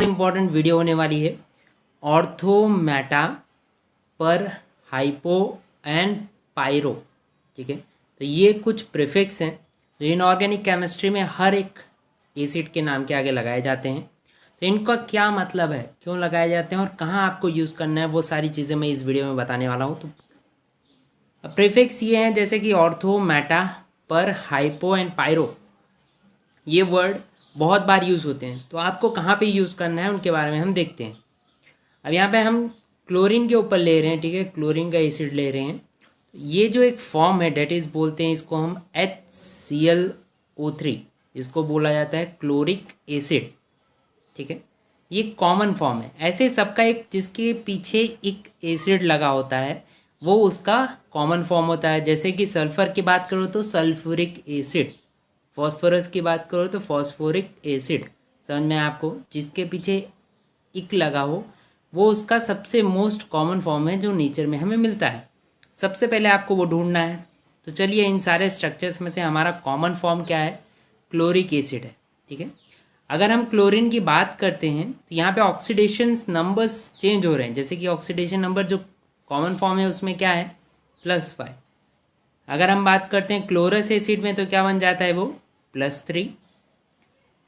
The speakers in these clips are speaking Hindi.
इम्पॉर्टेंट वीडियो होने वाली है। ऑर्थोमेटा पर हाइपो एंड पायरो, ठीक है। तो ये कुछ प्रीफिक्स हैं जो इनऑर्गेनिक केमिस्ट्री में हर एक एसिड के नाम के आगे लगाए जाते हैं। तो इनका क्या मतलब है, क्यों लगाए जाते हैं और कहाँ आपको यूज़ करना है, वो सारी चीज़ें मैं इस वीडियो में बताने वाला हूँ। तो प्रीफिक्स ये हैं जैसे कि ऑर्थो, मेटा, पर, हाइपो एंड पायरो। ये वर्ड बहुत बार यूज़ होते हैं, तो आपको कहाँ पे यूज़ करना है उनके बारे में हम देखते हैं। अब यहाँ पे हम क्लोरीन के ऊपर ले रहे हैं, ठीक है, क्लोरीन का एसिड ले रहे हैं। ये जो एक फॉर्म है डेट इज़ बोलते हैं इसको हम HClO3, इसको बोला जाता है क्लोरिक एसिड, ठीक है। ये कॉमन फॉर्म है। ऐसे सबका एक जिसके पीछे एक एसिड लगा होता है वो उसका कॉमन फॉर्म होता है। जैसे कि सल्फर की बात करो तो सल्फ्यूरिक एसिड, फॉस्फोरस की बात करो तो फॉस्फोरिक एसिड। समझ में आपको, जिसके पीछे इक लगा हो वो उसका सबसे मोस्ट कॉमन फॉर्म है जो नेचर में हमें मिलता है। सबसे पहले आपको वो ढूंढना है। तो चलिए, इन सारे स्ट्रक्चर्स में से हमारा कॉमन फॉर्म क्या है, क्लोरिक एसिड है, ठीक है। अगर हम क्लोरीन की बात करते हैं तो यहाँ पे ऑक्सीडेशन नंबर्स चेंज हो रहे हैं। जैसे कि ऑक्सीडेशन नंबर जो कॉमन फॉर्म है उसमें क्या है, +5। अगर हम बात करते हैं क्लोरस एसिड में तो क्या बन जाता है वो, +3।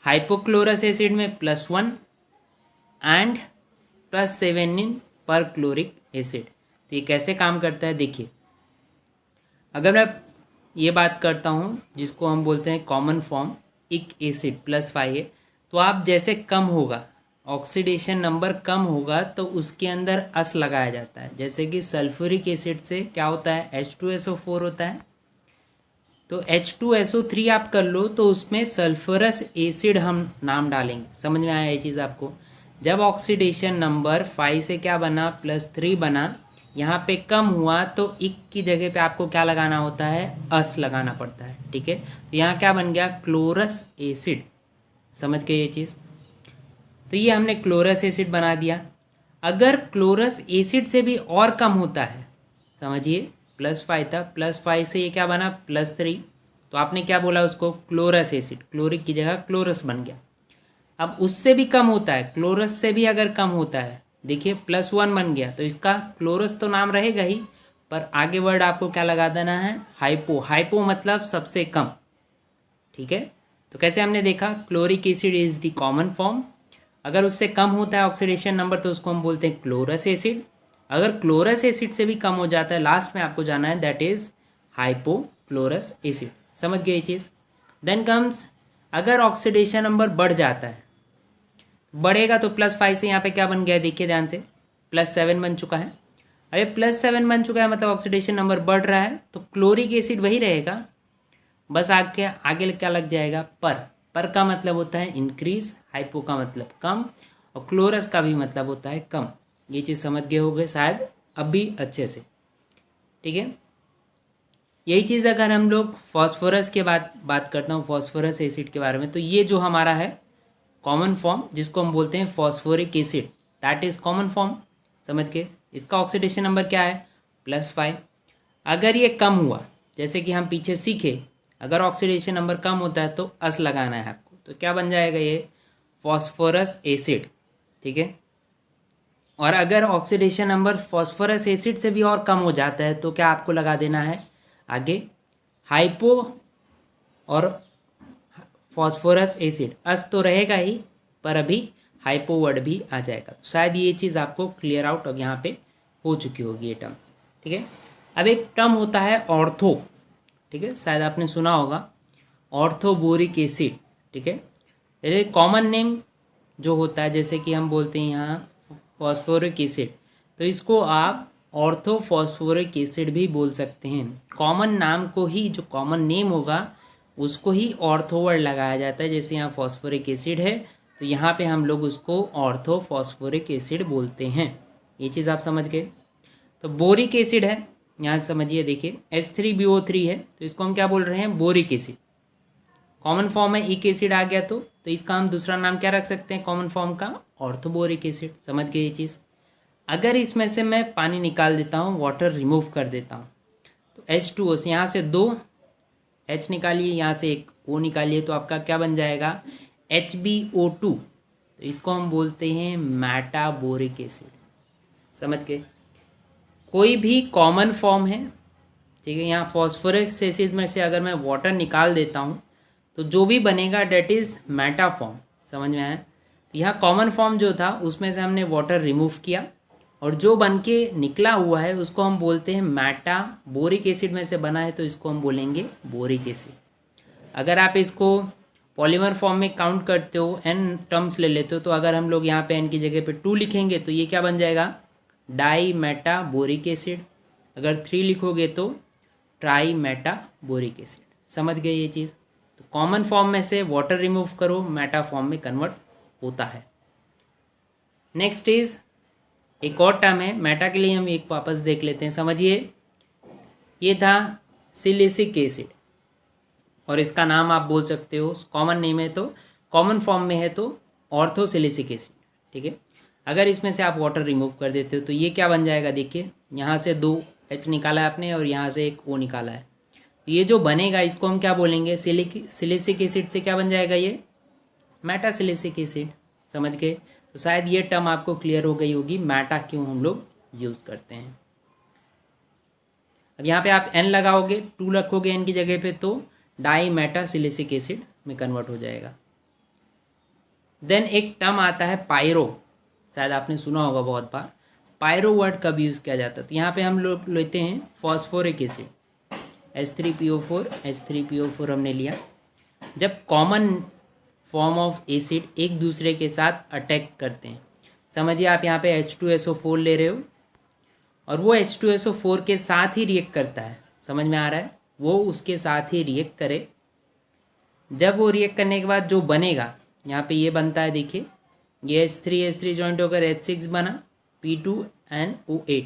हाइपोक्लोरस एसिड में +1 एंड +7 इन पर क्लोरिक एसिड। तो ये कैसे काम करता है देखिए। अगर मैं ये बात करता हूँ जिसको हम बोलते हैं कॉमन फॉर्म, इक एसिड +5 है, तो आप जैसे कम होगा, ऑक्सीडेशन नंबर कम होगा तो उसके अंदर अस लगाया जाता है। जैसे कि सल्फ्यूरिक एसिड से क्या होता है, H2SO4 होता है। तो H2SO3 आप कर लो तो उसमें सल्फरस एसिड हम नाम डालेंगे। समझ में आया ये चीज़ आपको। जब ऑक्सीडेशन नंबर 5 से क्या बना, +3 बना, यहाँ पे कम हुआ तो इक की जगह पे आपको क्या लगाना होता है, अस लगाना पड़ता है, ठीक है। तो यहाँ क्या बन गया, क्लोरस एसिड। समझ गए ये चीज़। तो ये हमने क्लोरस एसिड बना दिया। अगर क्लोरस एसिड से भी और कम होता है, समझिए +5 था, +5 से ये क्या बना, +3, तो आपने क्या बोला उसको, क्लोरस एसिड, क्लोरिक की जगह क्लोरस बन गया। अब उससे भी कम होता है, क्लोरस से भी अगर कम होता है, देखिए +1 बन गया, तो इसका क्लोरस तो नाम रहेगा ही, पर आगे वर्ड आपको क्या लगा देना है, हाइपो। हाइपो मतलब सबसे कम, ठीक है। तो कैसे हमने देखा, chloric acid is the common form. अगर उससे कम होता है ऑक्सीडेशन नंबर तो उसको हम बोलते हैं क्लोरस एसिड। अगर क्लोरस एसिड से भी कम हो जाता है, लास्ट में आपको जाना है, दैट इज हाइपोक्लोरस एसिड। समझ गए ये चीज़। देन कम्स, अगर ऑक्सीडेशन नंबर बढ़ जाता है, बढ़ेगा तो +5 से यहाँ पे क्या बन गया, देखिए ध्यान से, +7 बन चुका है। अरे +7 बन चुका है मतलब ऑक्सीडेशन नंबर बढ़ रहा है, तो क्लोरिक एसिड वही रहेगा, बस आगे आगे क्या लग जाएगा, पर का मतलब होता है इंक्रीज, हाइपो का मतलब कम, और क्लोरस का भी मतलब होता है कम। ये चीज़ समझ गए होंगे शायद अब भी अच्छे से, ठीक है। यही चीज़ अगर हम लोग फॉस्फोरस के बात करता हूँ, फॉस्फोरस एसिड के बारे में, तो ये जो हमारा है कॉमन फॉर्म जिसको हम बोलते हैं phosphoric acid, that is common form. समझ के, इसका ऑक्सीडेशन नंबर क्या है, +5। अगर ये कम हुआ, जैसे कि हम पीछे सीखे, अगर ऑक्सीडेशन नंबर कम होता है तो अस लगाना है आपको, तो क्या बन जाएगा ये, फॉस्फोरस एसिड, ठीक है। और अगर ऑक्सीडेशन नंबर फॉस्फोरस एसिड से भी और कम हो जाता है तो क्या आपको लगा देना है आगे, हाइपो और फॉस्फोरस एसिड, अस तो रहेगा ही पर अभी हाइपो वर्ड भी आ जाएगा। तो शायद ये चीज़ आपको क्लियर आउट अब यहाँ पे हो चुकी होगी ये टर्म्स, ठीक है। अब एक टर्म होता है ऑर्थो, ठीक है, शायद आपने सुना होगा, ऑर्थोबोरिक एसिड, ठीक है। ये कॉमन नेम जो होता है, जैसे कि हम बोलते हैं यहाँ फॉस्फोरिक एसिड, तो इसको आप ऑर्थोफॉस्फोरिक एसिड भी बोल सकते हैं। कॉमन नाम को ही, जो कॉमन नेम होगा उसको ही ऑर्थो वर्ड लगाया जाता है। जैसे यहाँ फॉस्फोरिक एसिड है तो यहाँ पे हम लोग उसको ऑर्थोफॉस्फोरिक एसिड बोलते हैं। ये चीज़ आप समझ गए। तो बोरिक एसिड है, यहाँ समझिए, देखिए H3BO3 है तो इसको हम क्या बोल रहे हैं, बोरिक एसिड। कॉमन फॉर्म है, इक एसिड आ गया तो इसका हम दूसरा नाम क्या रख सकते हैं कॉमन फॉर्म का, ऑर्थोबोरिक एसिड। समझ गए ये चीज़। अगर इसमें से मैं पानी निकाल देता हूँ, वाटर रिमूव कर देता हूँ, तो H2O से यहाँ से 2 H निकालिए, यहाँ से एक O निकालिए, तो आपका क्या बन जाएगा, HbO2, तो इसको हम बोलते हैं मेटाबोरिक एसिड। समझ गए। कोई भी कॉमन फॉर्म है, ठीक है, यहाँ फॉस्फोरस एसिड में से अगर मैं वाटर निकाल देता हूँ तो जो भी बनेगा डेट इज़ मेटा फॉर्म। समझ में आया। तो यहाँ कॉमन फॉर्म जो था उसमें से हमने वाटर रिमूव किया और जो बन के निकला हुआ है उसको हम बोलते हैं मेटा। बोरिक एसिड में से बना है तो इसको हम बोलेंगे बोरिक एसिड। अगर आप इसको पॉलीमर फॉर्म में काउंट करते हो, एन टर्म्स ले लेते हो, तो अगर हम लोग यहाँ पे एन की जगह पे 2 लिखेंगे तो ये क्या बन जाएगा, डाई मेटा बोरिक एसिड। अगर 3 लिखोगे तो ट्राई मेटा बोरिक एसिड। समझ गए ये चीज़। तो कॉमन फॉर्म में से वाटर रिमूव करो, मेटा फॉर्म में कन्वर्ट होता है। नेक्स्ट इज एक और टर्म है मेटा के लिए, हम एक वापस देख लेते हैं। समझिए, ये था सिलिसिक एसिड और इसका नाम आप बोल सकते हो, कॉमन नेम है तो कॉमन फॉर्म में है तो ऑर्थोसिलिसिक एसिड। ठीक है। अगर इसमें से आप वाटर रिमूव कर देते हो तो ये क्या बन जाएगा, देखिए यहाँ से 2 H निकाला है आपने और यहाँ से एक O निकाला है। तो ये जो बनेगा इसको हम क्या बोलेंगे, सिलिसिक एसिड से क्या बन जाएगा, ये मेटासिलिसिक एसिड। समझ गए। तो शायद ये टर्म आपको क्लियर हो गई होगी, मेटा क्यों हम लोग यूज़ करते हैं। अब यहाँ पे आप N लगाओगे, 2 रखोगे N की जगह पे तो डाई मेटासिलिसिक एसिड में कन्वर्ट हो जाएगा। देन एक टर्म आता है पायरो, शायद आपने सुना होगा बहुत बार। पायरो वर्ड कब यूज़ किया जाता है, तो यहाँ पे हम लोग लेते हैं फॉस्फोरिक एसिड, H3PO4 H3PO4 हमने लिया। जब कॉमन फॉर्म ऑफ एसिड एक दूसरे के साथ अटैक करते हैं, समझिए आप यहाँ पे H2SO4 ले रहे हो और वो H2SO4 के साथ ही रिएक्ट करता है। समझ में आ रहा है, वो उसके साथ ही रिएक्ट करे। जब वो रिएक्ट करने के बाद जो बनेगा, यहाँ पे ये बनता है, देखिए ये H3 जॉइंट होकर H6 बना, P2NO8।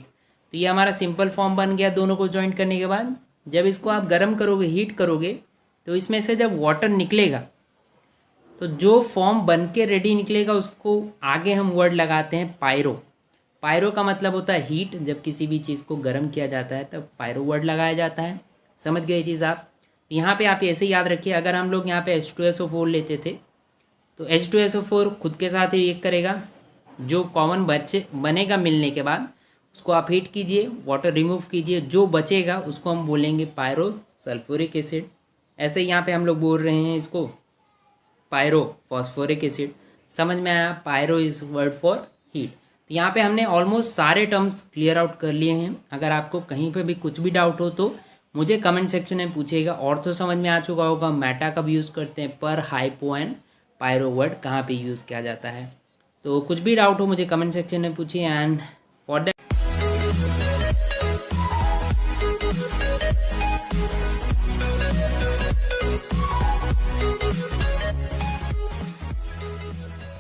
तो ये हमारा सिंपल फॉर्म बन गया दोनों को ज्वाइंट करने के बाद। जब इसको आप गर्म करोगे, हीट करोगे, तो इसमें से जब वाटर निकलेगा तो जो फॉर्म बन के रेडी निकलेगा उसको आगे हम वर्ड लगाते हैं पायरो। पायरो का मतलब होता है हीट। जब किसी भी चीज़ को गर्म किया जाता है तब पायरो वर्ड लगाया जाता है। समझ गए ये चीज़ आप। यहाँ पे आप ऐसे याद रखिए, अगर हम लोग यहाँ पे H2SO4 लेते थे तो H2SO4 खुद के साथ ही रिएक्ट करेगा। जो कॉमन बनेगा मिलने के बाद उसको आप हीट कीजिए, वाटर रिमूव कीजिए, जो बचेगा उसको हम बोलेंगे पायरो सल्फ्यूरिक एसिड। ऐसे यहाँ पे हम लोग बोल रहे हैं इसको पायरो फॉस्फोरिक एसिड। समझ में आया, pyro is word for heat. तो यहाँ पे हमने ऑलमोस्ट सारे टर्म्स क्लियर आउट कर लिए हैं। अगर आपको कहीं पे भी कुछ भी डाउट हो तो मुझे कमेंट सेक्शन में पूछिएगा। और तो समझ में आ चुका होगा मेटा कब यूज़ करते हैं, पर, हाइपो एंड पायरो वर्ड कहाँ पे यूज़ किया जाता है। तो कुछ भी डाउट हो मुझे कमेंट सेक्शन में पूछिए। And for that